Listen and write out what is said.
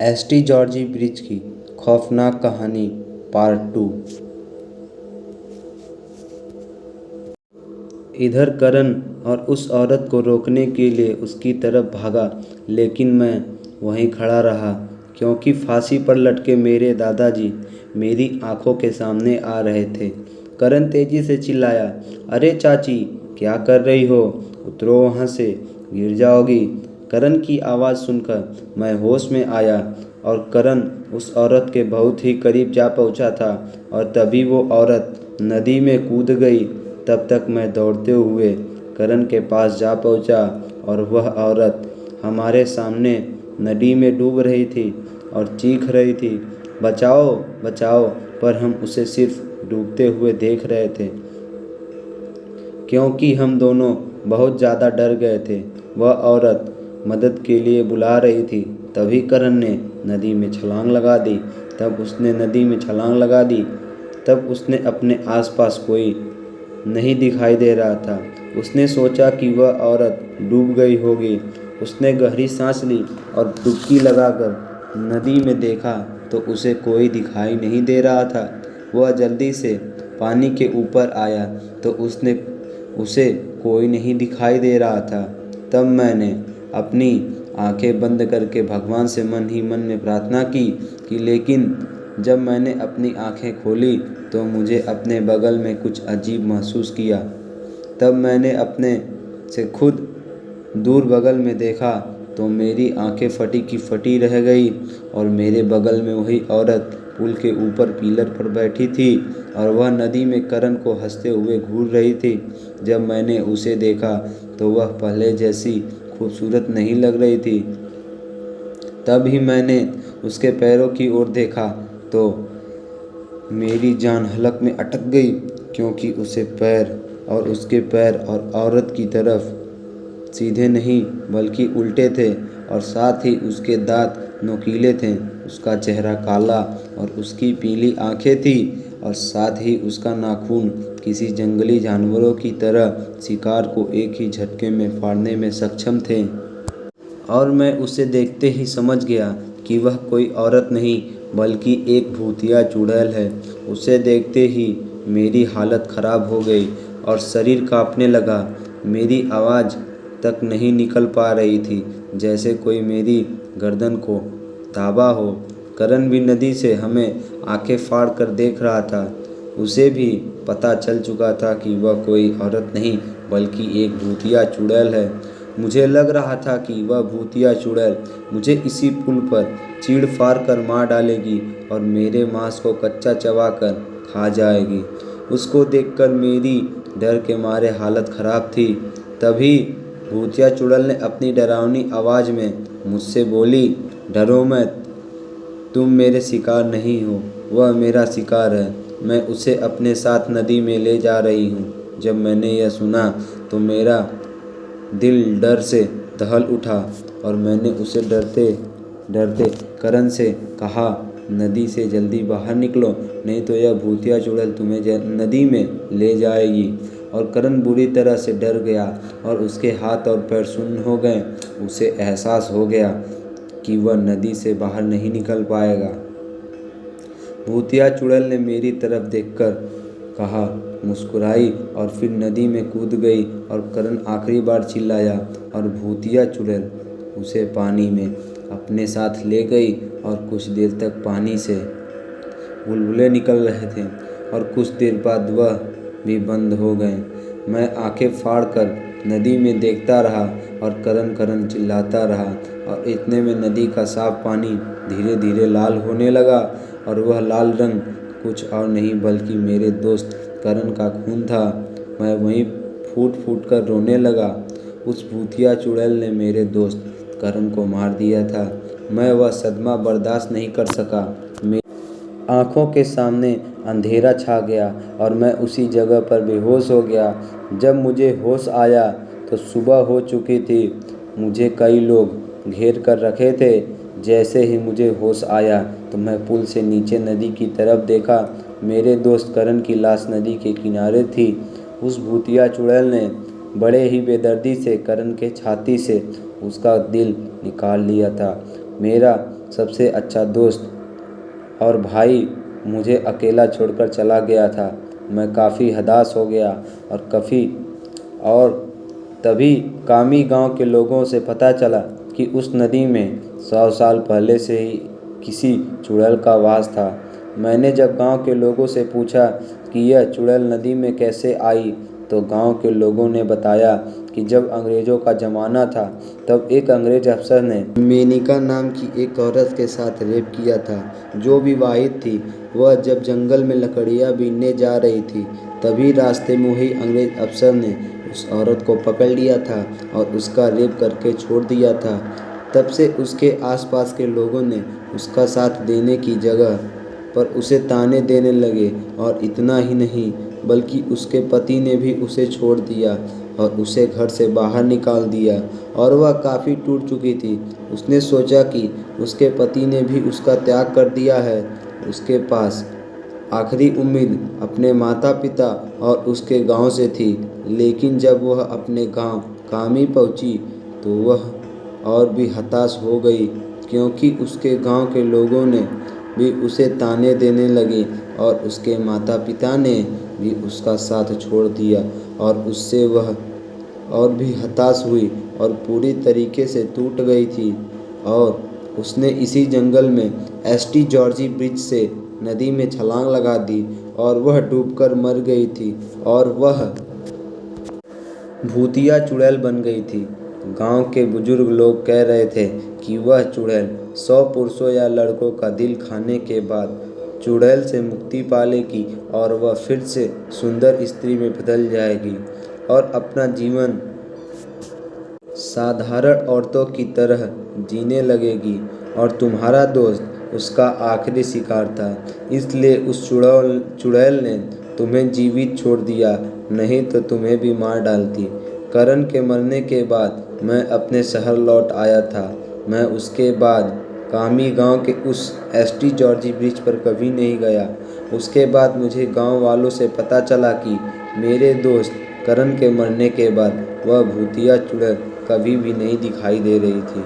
ST Georgy bridge की खौफनाक कहानी पार्ट 2। इधर करण और उस औरत को रोकने के लिए उसकी तरफ भागा, लेकिन मैं वहीं खड़ा रहा क्योंकि फांसी पर लटके मेरे दादाजी मेरी आंखों के सामने आ रहे थे। करण तेजी से चिल्लाया, अरे चाची, क्या कर रही हो? उतरो वहाँ से, गिर जाओगी। करण की आवाज़ सुनकर मैं होश में आया और करण उस औरत के बहुत ही करीब जा पहुँचा था और तभी वो औरत नदी में कूद गई। तब तक मैं दौड़ते हुए करण के पास जा पहुँचा और वह औरत हमारे सामने नदी में डूब रही थी और चीख रही थी, बचाओ बचाओ। पर हम उसे सिर्फ डूबते हुए देख रहे थे क्योंकि हम दोनों बहुत ज़्यादा डर गए थे। वह औरत मदद के लिए बुला रही थी। तभी करण ने नदी में छलांग लगा दी। तब उसने अपने आसपास कोई नहीं दिखाई दे रहा था। उसने सोचा कि वह औरत डूब गई होगी। उसने गहरी सांस ली और डुबकी लगाकर नदी में देखा तो उसे कोई दिखाई नहीं दे रहा था। वह जल्दी से पानी के ऊपर आया तो उसे कोई नहीं दिखाई दे रहा था। तब मैंने अपनी आंखें बंद करके भगवान से मन ही मन में प्रार्थना की लेकिन जब मैंने अपनी आंखें खोली तो मुझे अपने बगल में कुछ अजीब महसूस किया। तब मैंने अपने से खुद दूर बगल में देखा तो मेरी आंखें फटी की फटी रह गई और मेरे बगल में वही औरत पुल के ऊपर पिलर पर बैठी थी और वह नदी में करण को हंसते हुए घूर रही थी। जब मैंने उसे देखा तो वह पहले जैसी खूबसूरत नहीं लग रही थी। तब ही मैंने उसके पैरों की ओर देखा तो मेरी जान हलक में अटक गई क्योंकि उसके पैर और औरत की तरफ सीधे नहीं बल्कि उल्टे थे और साथ ही उसके दांत नुकीले थे। उसका चेहरा काला और उसकी पीली आंखें थी और साथ ही उसका नाखून किसी जंगली जानवरों की तरह शिकार को एक ही झटके में फाड़ने में सक्षम थे। और मैं उसे देखते ही समझ गया कि वह कोई औरत नहीं बल्कि एक भूतिया चुड़ैल है। उसे देखते ही मेरी हालत ख़राब हो गई और शरीर कांपने लगा। मेरी आवाज़ तक नहीं निकल पा रही थी, जैसे कोई मेरी गर्दन को दाबा हो। करण भी नदी से हमें आंखें फाड़ कर देख रहा था। उसे भी पता चल चुका था कि वह कोई औरत नहीं बल्कि एक भूतिया चुड़ैल है। मुझे लग रहा था कि वह भूतिया चुड़ैल मुझे इसी पुल पर चीड़ फाड़ कर मार डालेगी और मेरे मांस को कच्चा चबा कर खा जाएगी। उसको देखकर मेरी डर के मारे हालत ख़राब थी। तभी भूतिया चुड़ैल ने अपनी डरावनी आवाज़ में मुझसे बोली, डरो मत, तुम मेरे शिकार नहीं हो, वह मेरा शिकार है। मैं उसे अपने साथ नदी में ले जा रही हूँ। जब मैंने यह सुना तो मेरा दिल डर से दहल उठा और मैंने उसे डरते डरते करण से कहा, नदी से जल्दी बाहर निकलो, नहीं तो यह भूतिया चुड़ैल तुम्हें नदी में ले जाएगी। और करण बुरी तरह से डर गया और उसके हाथ और पैर सुन्न हो गए। उसे एहसास हो गया कि वह नदी से बाहर नहीं निकल पाएगा। भूतिया चुड़ैल ने मेरी तरफ देखकर कहा, मुस्कुराई और फिर नदी में कूद गई और करण आखिरी बार चिल्लाया और भूतिया चुड़ैल उसे पानी में अपने साथ ले गई और कुछ देर तक पानी से बुलबुले निकल रहे थे और कुछ देर बाद वह भी बंद हो गए। मैं आंखें फाड़ कर नदी में देखता रहा और करण चिल्लाता रहा और इतने में नदी का साफ पानी धीरे धीरे लाल होने लगा और वह लाल रंग कुछ और नहीं बल्कि मेरे दोस्त करण का खून था। मैं वहीं फूट फूट कर रोने लगा। उस भूतिया चुड़ैल ने मेरे दोस्त करण को मार दिया था। मैं वह सदमा बर्दाश्त नहीं कर सका। आँखों के सामने अंधेरा छा गया और मैं उसी जगह पर बेहोश हो गया। जब मुझे होश आया तो सुबह हो चुकी थी। मुझे कई लोग घेर कर रखे थे। जैसे ही मुझे होश आया तो मैं पुल से नीचे नदी की तरफ देखा। मेरे दोस्त करण की लाश नदी के किनारे थी। उस भूतिया चुड़ैल ने बड़े ही बेदर्दी से करण के छाती से उसका दिल निकाल लिया था। मेरा सबसे अच्छा दोस्त और भाई मुझे अकेला छोड़कर चला गया था। मैं काफ़ी हताश हो गया और तभी कामी गांव के लोगों से पता चला कि उस नदी में 100 साल पहले से ही किसी चुड़ैल का वास था। मैंने जब गांव के लोगों से पूछा कि यह चुड़ैल नदी में कैसे आई, तो गांव के लोगों ने बताया कि जब अंग्रेज़ों का ज़माना था तब एक अंग्रेज़ अफसर ने मेनिका नाम की एक औरत के साथ रेप किया था, जो विवाहित थी। वह जब जंगल में लकड़ियाँ बीनने जा रही थी, तभी रास्ते में वही अंग्रेज़ अफसर ने उस औरत को पकड़ लिया था और उसका रेप करके छोड़ दिया था। तब से उसके आसपास के लोगों ने उसका साथ देने की जगह पर उसे ताने देने लगे, और इतना ही नहीं बल्कि उसके पति ने भी उसे छोड़ दिया और उसे घर से बाहर निकाल दिया, और वह काफ़ी टूट चुकी थी। उसने सोचा कि उसके पति ने भी उसका त्याग कर दिया है। उसके पास आखिरी उम्मीद अपने माता पिता और उसके गांव से थी, लेकिन जब वह अपने गांव कामी पहुंची तो वह और भी हताश हो गई, क्योंकि उसके गांव के लोगों ने भी उसे ताने देने लगे और उसके माता पिता ने भी उसका साथ छोड़ दिया, और उससे वह और भी हताश हुई और पूरी तरीके से टूट गई थी। और उसने इसी जंगल में एसटी जॉर्जी ब्रिज से नदी में छलांग लगा दी और वह डूबकर मर गई थी, और वह भूतिया चुड़ैल बन गई थी। गांव के बुजुर्ग लोग कह रहे थे कि वह चुड़ैल 100 पुरुषों या लड़कों का दिल खाने के बाद चुड़ैल से मुक्ति पा लेगी और वह फिर से सुंदर स्त्री में बदल जाएगी और अपना जीवन साधारण औरतों की तरह जीने लगेगी। और तुम्हारा दोस्त उसका आखिरी शिकार था, इसलिए उस चुड़ैल ने तुम्हें जीवित छोड़ दिया, नहीं तो तुम्हें भी मार डालती। करण के मरने के बाद मैं अपने शहर लौट आया था। मैं उसके बाद कामी गांव के उस एसटी जॉर्जी ब्रिज पर कभी नहीं गया। उसके बाद मुझे गांव वालों से पता चला कि मेरे दोस्त करण के मरने के बाद वह भूतिया चुड़ैल कभी भी नहीं दिखाई दे रही थी।